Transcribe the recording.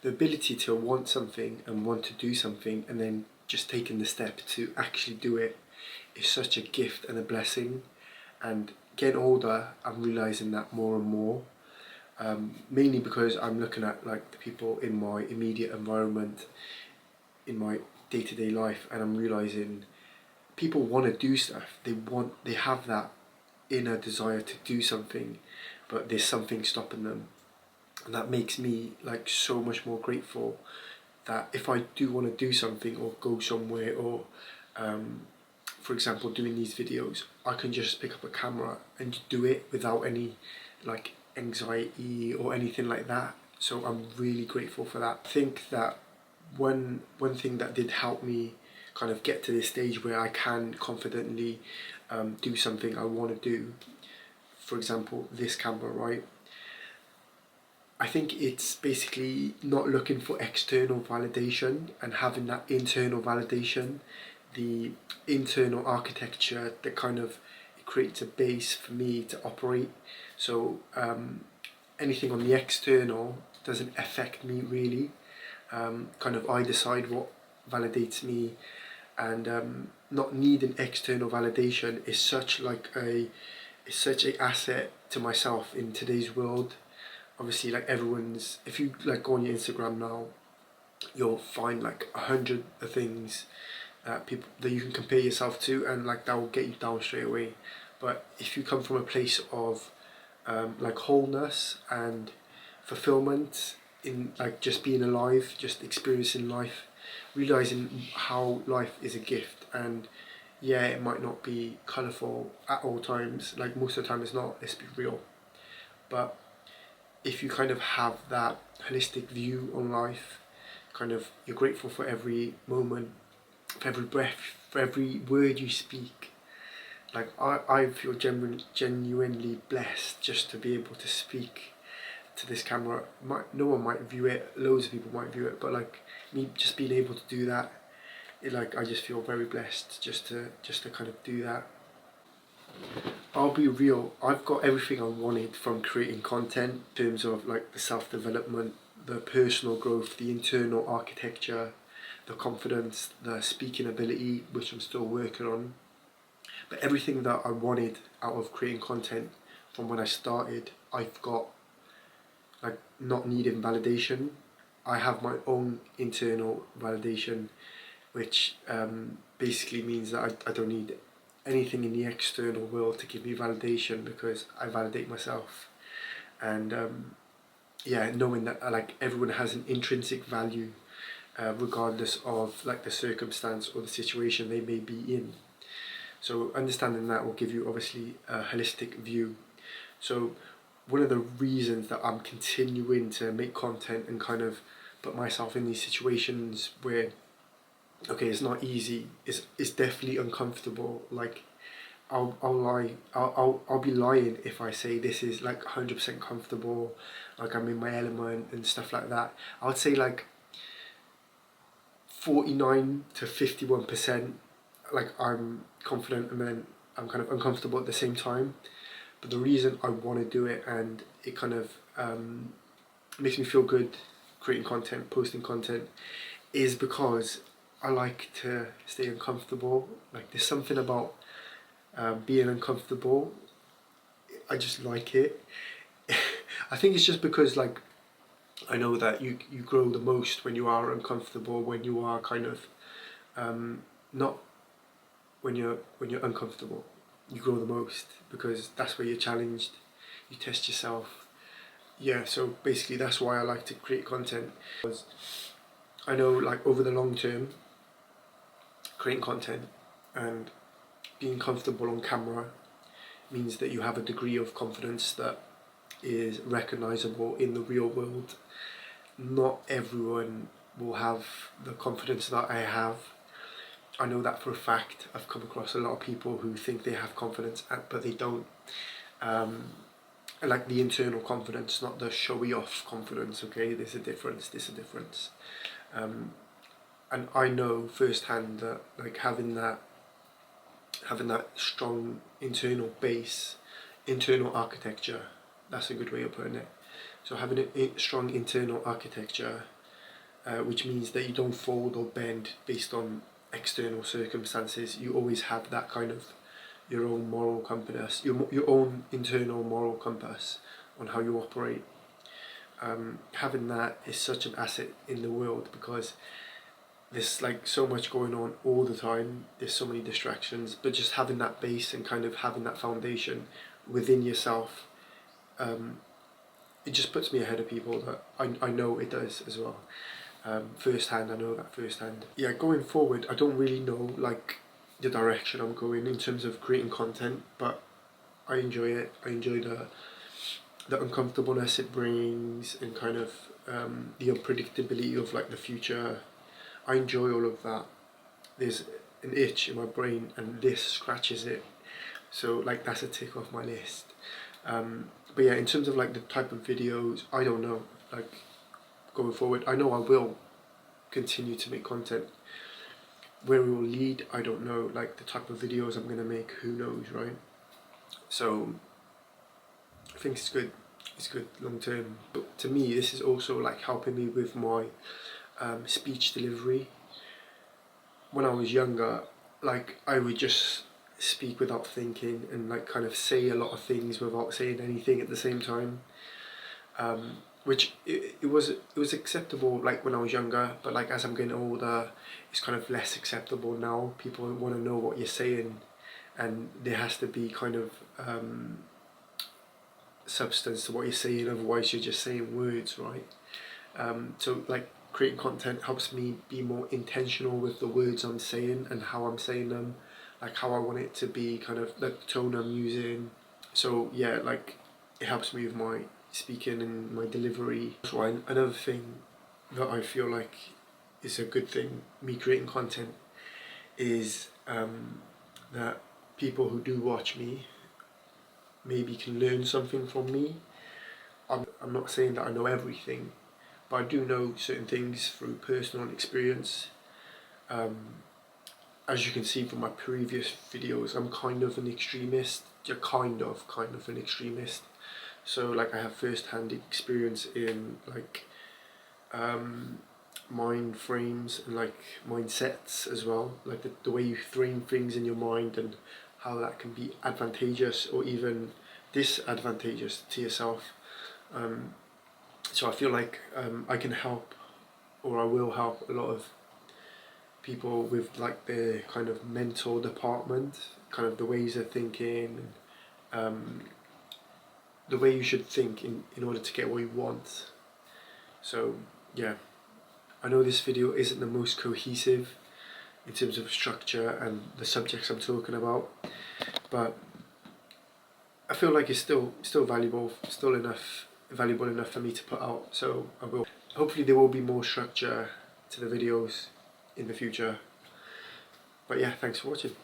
the ability to want something and want to do something and then just taking the step to actually do it is such a gift and a blessing. And getting older, I'm realizing that more and more. Mainly because I'm looking at like the people in my immediate environment, in my day-to-day life, and I'm realizing people want to do stuff. They have that inner desire to do something, but there's something stopping them, and that makes me like so much more grateful that if I do want to do something or go somewhere or for example doing these videos, I can just pick up a camera and do it without any like anxiety or anything like that. So I'm really grateful for that. I think that one thing that did help me kind of get to this stage where I can confidently do something I want to do, for example this camera, right? I think it's basically not looking for external validation and having that internal validation, the internal architecture that kind of it creates a base for me to operate. So anything on the external doesn't affect me really. Kind of I decide what validates me, and not needing external validation is such like a is such a asset to myself in today's world. Obviously like everyone's, if you like go on your Instagram now, you'll find like 100 things that people that you can compare yourself to, and like that will get you down straight away. But if you come from a place of like wholeness and fulfillment in like just being alive, just experiencing life, realizing how life is a gift, and yeah, it might not be colourful at all times, like most of the time it's not, let's be real, but if you kind of have that holistic view on life, kind of you're grateful for every moment, for every breath, for every word you speak. Like I feel genuinely blessed just to be able to speak to this camera. No one might view it, loads of people might view it, but like me just being able to do that, like I just feel very blessed just to kind of do that. I'll be real, I've got everything I wanted from creating content in terms of like the self-development, the personal growth, the internal architecture, the confidence, the speaking ability, which I'm still working on. But everything that I wanted out of creating content from when I started, I've got. Like not needing validation. I have my own internal validation, which basically means that I don't need anything in the external world to give me validation because I validate myself. And yeah, knowing that like everyone has an intrinsic value regardless of like the circumstance or the situation they may be in. So understanding that will give you obviously a holistic view. So one of the reasons that I'm continuing to make content and kind of put myself in these situations where, okay, it's not easy, it's definitely uncomfortable. Like I'll be lying if I say this is like 100% comfortable, like I'm in my element and stuff like that. I would say like 49 to 51%, like I'm confident, and then I'm kind of uncomfortable at the same time. But the reason I want to do it, and it kind of makes me feel good creating content, posting content, is because I like to stay uncomfortable. Like there's something about being uncomfortable, I just like it. I think it's just because like I know that you grow the most when you are uncomfortable, when you are kind of not when you're uncomfortable. You grow the most because that's where you're challenged, you test yourself. Yeah, so basically that's why I like to create content, because I know like over the long term, creating content and being comfortable on camera means that you have a degree of confidence that is recognizable in the real world. Not everyone will have the confidence that I have. I know that for a fact. I've come across a lot of people who think they have confidence but they don't. Like the internal confidence, not the showy off confidence, okay? There's a difference. And I know firsthand that like having that strong internal base, internal architecture, that's a good way of putting it. So having a strong internal architecture which means that you don't fold or bend based on external circumstances. You always have that kind of your own moral compass, your own internal moral compass on how you operate. Having that is such an asset in the world, because there's like so much going on all the time, there's so many distractions, but just having that base and kind of having that foundation within yourself, it just puts me ahead of people. That I know it does as well. Firsthand, I know that firsthand. Yeah, going forward, I don't really know like the direction I'm going in terms of creating content, but I enjoy it. I enjoy the uncomfortableness it brings, and kind of the unpredictability of like the future. I enjoy all of that. There's an itch in my brain, and this scratches it. So like that's a tick off my list. But yeah, in terms of like the type of videos, I don't know. Like going forward, I know I will continue to make content. Where it will lead, I don't know. Like the type of videos I'm gonna make, who knows, right? So I think it's good. It's good long term. But to me, this is also like helping me with my speech delivery. When I was younger, like I would just speak without thinking and like kind of say a lot of things without saying anything at the same time. Which it was acceptable like when I was younger, but like as I'm getting older, it's kind of less acceptable now. People want to know what you're saying, and there has to be kind of substance to what you're saying, otherwise you're just saying words, right? So like creating content helps me be more intentional with the words I'm saying and how I'm saying them, like how I want it to be, kind of the tone I'm using. So yeah, like it helps me with my speaking and my delivery. So another thing that I feel like is a good thing, me creating content, is that people who do watch me maybe can learn something from me. I'm not saying that I know everything, but I do know certain things through personal experience. As you can see from my previous videos, I'm kind of an extremist. You're kind of an extremist. So like I have first-hand experience in like mind frames and like mindsets as well, like the way you frame things in your mind and how that can be advantageous or even disadvantageous to yourself. So I feel like I can help, or I will help a lot of people with like their kind of mental department, kind of the ways they're thinking, the way you should think in order to get what you want. So yeah, I know this video isn't the most cohesive in terms of structure and the subjects I'm talking about, but I feel like it's still valuable, valuable enough for me to put out. So I will. Hopefully there will be more structure to the videos in the future. But yeah, thanks for watching.